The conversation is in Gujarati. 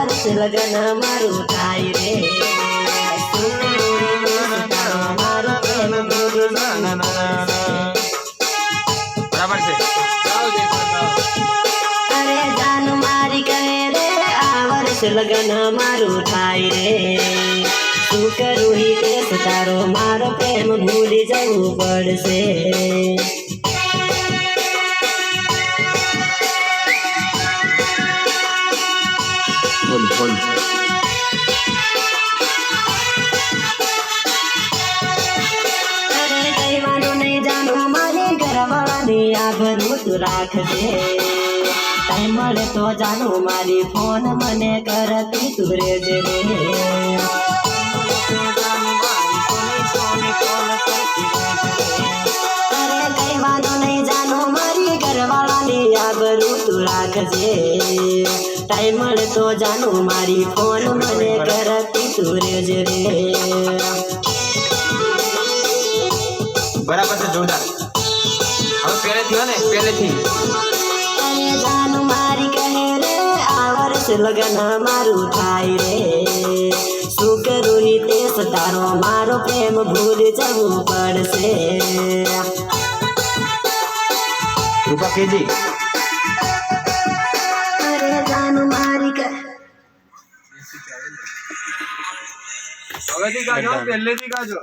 વર્ષ લગન મારું થાય રે મારો પ્રેમ ભૂલી જવું બરાબર છે અરે જાન મારી કહે રે આ વર્ષ લગન મારું થાય રે શું કરું હિતેશ તારો મારો પ્રેમ ભૂલી જવું પડશે બોલ અરે કહેવાનું નહીં જાણું મારી ઘરવાળાની આભરું તું રાખજે ટાઈમ મળે તો જાણું મારી ફોન મને કરતી તું રેજે રે અરે કહેવાનું નહીં જાણું મારી ઘરવાળાની આબરૂ તું રાખજે ટાઈમ મળે તો જાણું મારી ફોન મને કરતી તું રેજે રે બરાબર છે જોરદાર હવે પહેલેથી હો ને પહેલેથી અરે જાણું મારી કહે રે આ વર્ષ લગન મારું થાય રે શું કરું હિતેશ તારો મારો પ્રેમ ભૂલી જવું પડશે રૂપા કેજી અરે જાણું મારી કહે હવેથી ગાજો પહેલેથી ગાજો